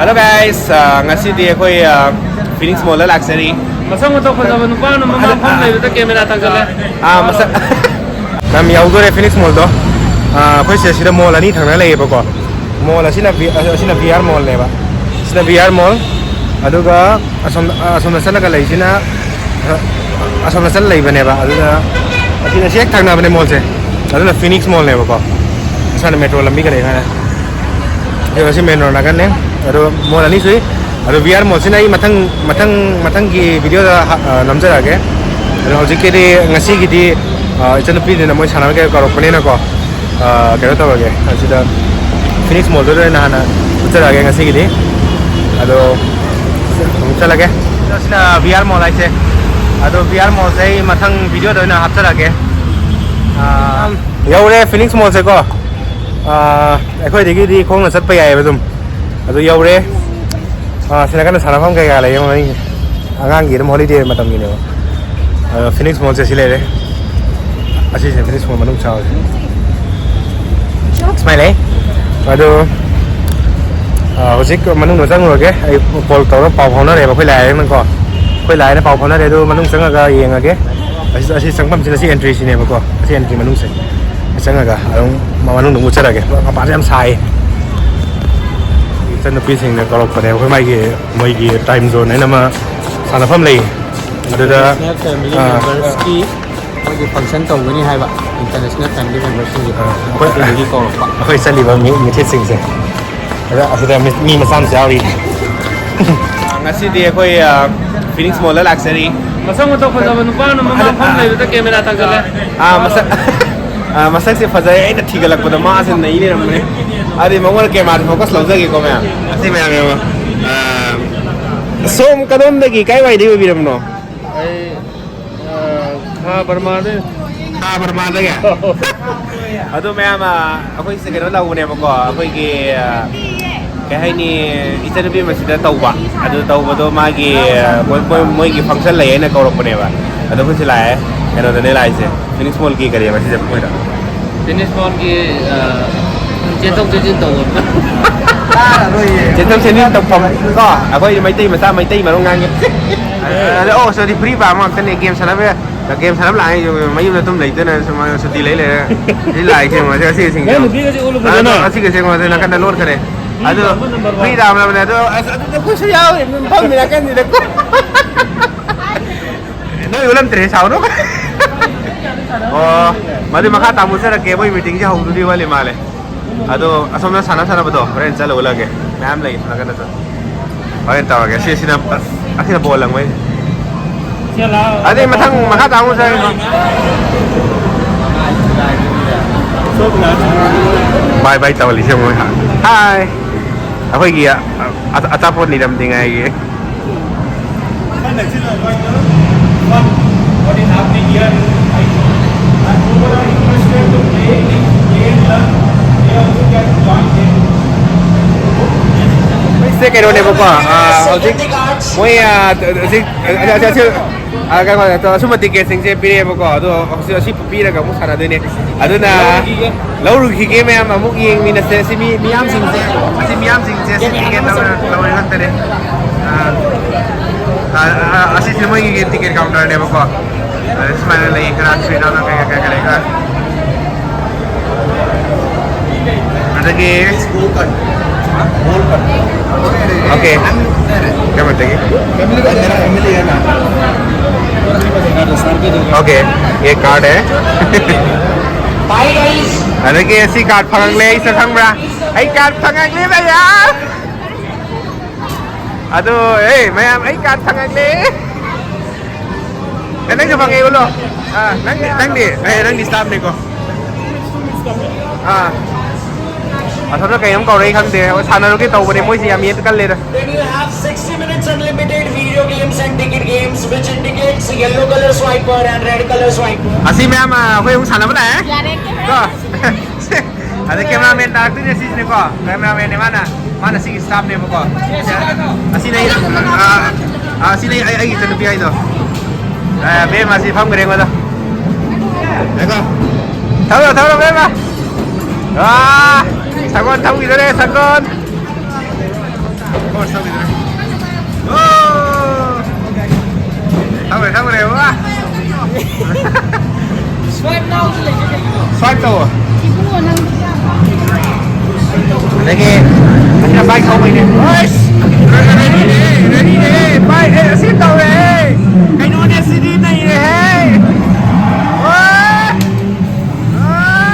Hello guys, ngasidi akoy Phoenix Mall la laksari. Masang ito fazaba nupa na mama phone na ito camera tanggal. Masa nam yaudore Phoenix Mall do. Akoy sida mall ani thangna lay ba ko. Mall asina VR mall le ba. Sina VR mall aduga asam sana ka lay sina asam sana lay bane ba aduga asina sek thangna bane mall se. Aduna Phoenix Mall le ba ko. Sana metro lambi ka le kana. Yo si metro na kan ne. Aduh mall ani sui. Aduh VR mall sini matang ki video da namjar age. Aduh hojik ke di ngasi ki di ikan pi di namoi sana ke kalau pernah nak kau tahu age. Asida Phoenix Mall tu na ujar age ngasi ki di. Aduh ujar age. Asida VR mall aja. Aduh VR mall saya matang video tu na haftar age. Ya udah Phoenix Mall saya ko. Aku degi di kong nasat payah betul. Aduh ya udah. Silakan sana pun kayak galai yang mana angang gitu holiday macam gini. Phoenix Mall sih le. Asyik Phoenix Mall manung caw. Smile. Aduh. Hojik manung nusang lagi. Pol tahu pau phone na deh. Kau lái man ko. Kau lái na pau phone na deh. Tu manung sang agak yang agak. Asyik sangpam sini si entry sini apa ko. Asyik entry manung se. Sang agak. Alung manung nunggu cara agak. Apa sih am sai. Chân phi sinh là có phần đều cái mấy cái time zone này mà sản phẩm này được đó University cái function tổng cái này hay bạn International Family University cái gì còn hơi sẽ live mi thiết sinh sẽ đó là mi mà sang sao đi ngasih dia koi Phoenix Mall lah luxury masang ito fazaba nupa na mama phone na ito camera tanggal. Masak sih fazaya ini tiga lak pada mas ini ini namanya. Adi mawar kamera fokus lauza gitu mah. Asih mah mah. Som kadon lagi kai wai dia biram no. Bermada. Bermada ya. Aduh mah aku isi kena lagu ni apa kau? Aku ini kayak ini itu lebih masih dah tahu bah. Aduh tahu betul magi mau function lain nak kau rupanya bah. Aduh pun silai. Kena dah nilai sih. Phoenix Mall ki kari masih jauh dah. Phoenix Mall ki cetok cetok tahu. Cetok sini tahu pam. Kau, aku ini Maiti masa Maiti malu nganggit. Oh, so di free bah, mak tadi game sana ya. Game sana lah, Mayu dah tum lagi tu na, semua so di lagi le. Di lagi sih, macam asyik sih. Asyik sih, macam nak kena load kare. Aduh, free dah mana mana tu. Aduh, aku siapa? Pam mina kan ni aku. Nó ulam terus sao đó. Mà đi mà khác tao muốn sẽ là kế với meeting chứ không đi qua liền mà này. Aduh, asal mana sana betul. Friend saya ulang ke. Nam lagi, nak kena tu. Orang tahu ke? Sih sini akhirnya bolang wei. Aduh, mà khác tao muốn saya. Bye bye tao lì xong rồi hả? Hi. Apa lagi ya? Ataupun ni dalam tinggal lagi. What is happening here and overall interested to play, learn, they also get join in. Saya kira ni apa? Hojik, moi agak apa tu? Semua tiket sing saya pilih apa? Tu si pilih agak mudah ada ni. Ada na, lalu rugi game yang mamuk yang minat saya si miam sing saya si tiket lalu yang tadi. Asyik semua ini tiket counter ni apa? Semuanya lagi kerana sudah nak kayak. Ada ke? Okay. Kamu tadi? Okay. ये card है. Ada ke si card फंग ले इसे फंग बरा. Ay card फंग ले भैया. Aduh, ma'am, ay card फंग ले. Nang sa pangay ulo. Nang di stop ni ko. Asal tu kayam kau rey kan deh. Sana tu kita tahu beri moi siam ini tu kan lera. Then you have 60 minutes unlimited video games and ticket games, which indicates yellow color swiper and red color swiper. Asih ma'am, aku yang sana mana? Ko. Ada cameraman tak tu ni sini ko. Cameraman ni mana? Mana si stop ni ko? Asih ni. Asih ni ay kita tu biar itu. Be masih faham kering mana? Eko. Tahu be mah. Sakon tahu itu deh sakon. 왔습니다. 오! 타고 와. Swipe now chứ lấy cái gì? 스와이프 타워. Thì 되게 그냥 바이크 타고 있네. 어이씨. 레디네. 바이 십 타워 해. cái nó đeo CD này này. 와! 아!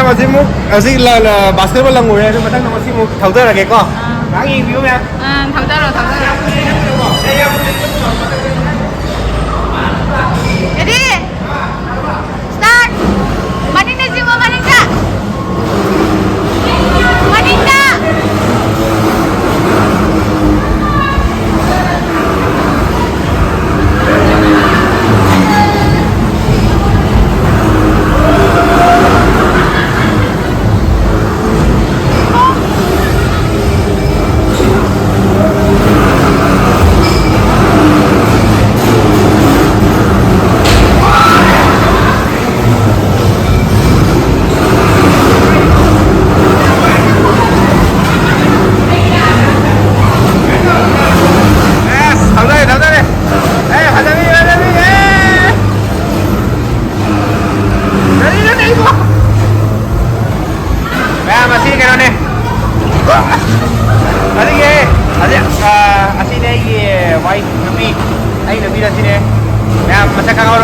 Masih sih là basketball là ngồi đây nhưng mà đang nó xin một thầu tơ là cái co đáng gì view em thầu tơ rồi Ready start Madinda semua Madinda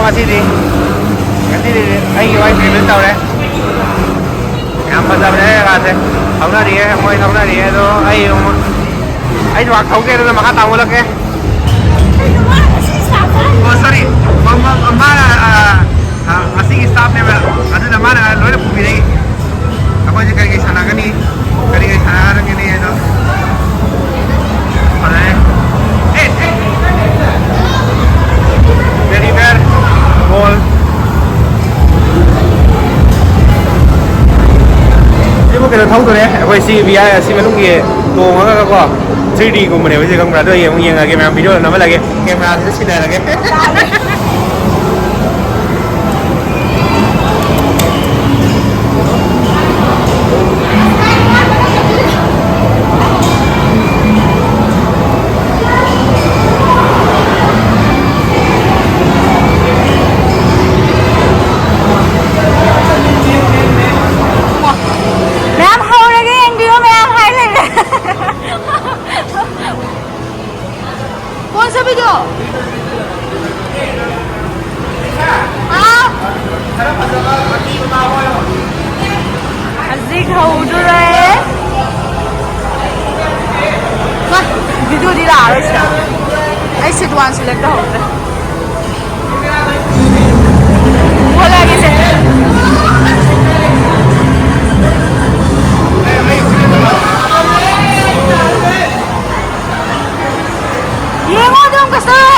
masih di nanti anh yêu anh đến tàu đấy em bắt đầu đấy là thế thấu ra đi em ơi thấu ra đi đó anh hoặc thấu kia nó mà tàu một lần kia oh sorry mana asing staff nya ada nama mana lo ada bumi lagi aku aja kayak sana kan nih kayak sana kan ini itu mana dari ber mall chứ một cái là thông rồi đấy quay CVI xin mấy lúc kia đồ nó các con 3D của mình này bây giờ không ra tôi không nhìn là cái video là nó mới là cái camera thì xin là cái video đi là rồi sao? Anh sẽ đoán sẽ lên đâu rồi? Mua lại cái gì? Iya mau dong kesel.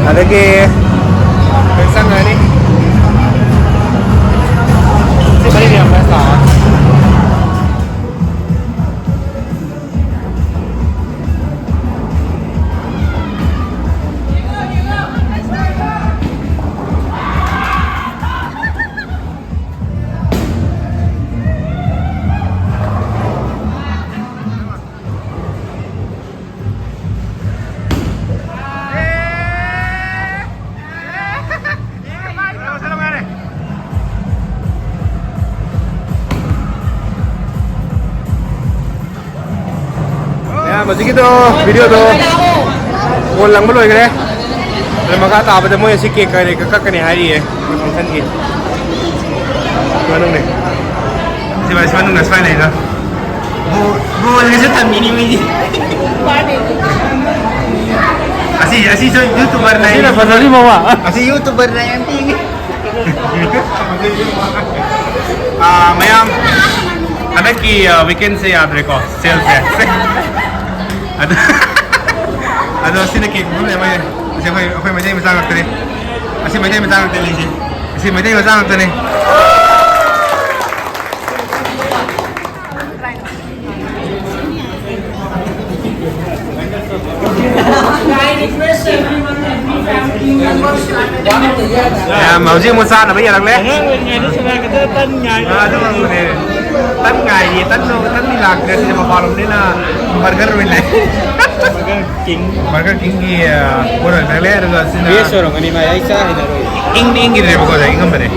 adagi pensang ni si balik dia pesta masih gitu video tuh ulang belum ya terima kasih apa temu si cake kali kakak ni hari ya function ni mana ni si mana nak sign ni dah bu ni sudah mini asih so youtuber na ini pasal ni bawa asih youtuber na yang tinggi mayam ada ki weekend se yaad reko sales hai ada sini ki boleh mai saya mai macam apa ni asih mai macam apa ni asih mai macam apa ni ya mau sih musa là bây giờ lắm đấy ngày nó sẽ cái tân ngày đúng không này tân ngày gì tân đi lạc thì mà vào làm đến là burger mình này burger king gì buat orang leh juga sih Iya sorong ini mah Aisyah ini rồi. ing gitu deh pokoknya ing apa deh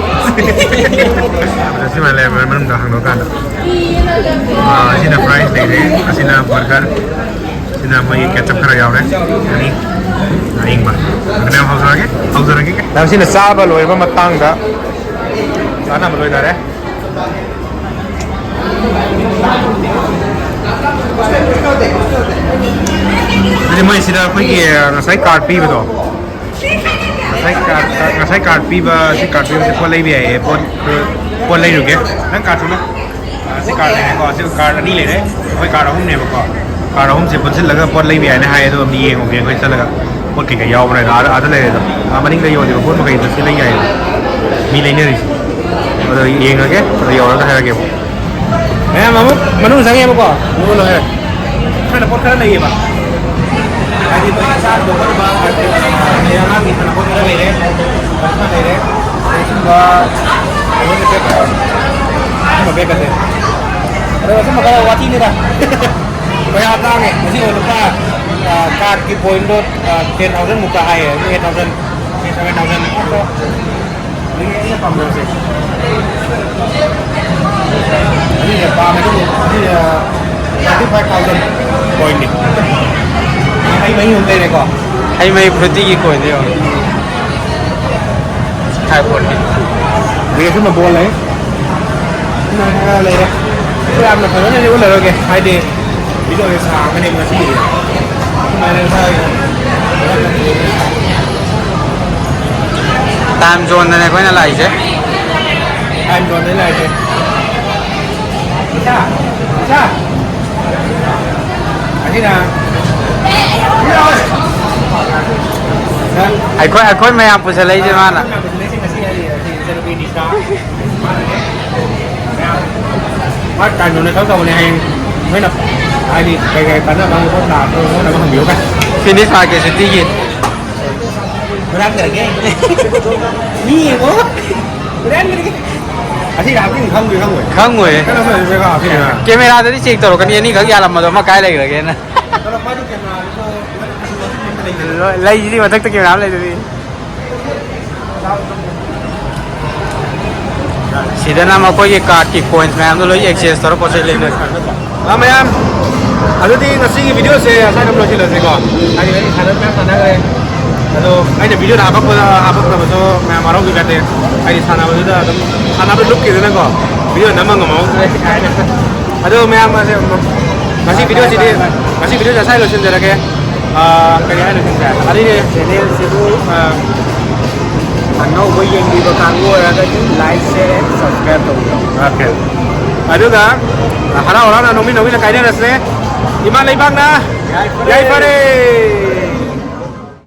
sih malah memang dah hang lokan sini fries deh sini burger sini apa ini kecap kerja deh ini ing mah kenapa hausa lagi kan nah sini sabah loh apa matang dah sana betul dah deh jadi mau sih dah pergi ngasai card pi betul ngasai card pi si card pi si pon lagi biaya pon lagi juga kan card tu lah si card ni kau si card ni le deh kau card home ni kau card home si pon si laga pon lagi biaya ni hai tu ni yang mungkin kau si laga pon kaya jauh mana ada le tu mana ni jauh tu pon mungkin tu si lagi jauh mi lagi ni ada yang lagi ada jauh tu hai lagi mana sang apa kau mana le mana pon kan lagi apa Jadi pasar dokter bang ada yang lagi tanah pun ada lele, pasar lele, semua ini kita semua bebas deh. Ada semua kalau wati ni dah, banyak orang ni, masih orang lupa card ki point dot 10,000 muka high, 8,000, 7,000 apa? Ini pambil sih. Ini ya pambil tu, ini 35,000 point ni. Hay mấy hôm đây này có Hay mấy pretty gì coi đấy Khai quần đi Vì cái mà buồn lấy nó lấy đấy cứ làm là phải nói như vậy là kìa hai đi ví dụ như sáng cái đêm là gì mà lên thôi Time zone này có là lại chứ time zone đấy là gì sao thế nào Ai khôi mày học sẽ lấy chứ mà nè phát cảnh rồi nó cầu này hay mấy lập ai đi cái bắn là bao nhiêu con đạp thôi nó là không biểu cả Finish mà cái sự tí gì nó đang cái nhiều quá nó đang cái thì đạp cái không rồi Không người cái nó phải vào thì là Camera tới check tao cái này ni cái làm mà mà cái này cái nè lấy gì mà thức kêu lắm lấy đi सीधे ना मको ये card की coins में हम तो लोग exchange तरह पहुँचे लेने mấy em ở đây là xin video sẽ sai không chỉ là gì còn anh ấy khai đất map sana cái anh này video apa apa so mà đâu cái tiền anh đi sana bây giờ sana bên lúc kia nó có video nằm mà ngồi cái cái này ở mấy em mà xin video gì đi mà xin video là sai rồi xin rồi cái này được không ở đây channel sẽ Ano ba yung di ba kango ada like share and subscribe to okay aduga hara orang na nomi na kaya na sne iman leibang na yai pare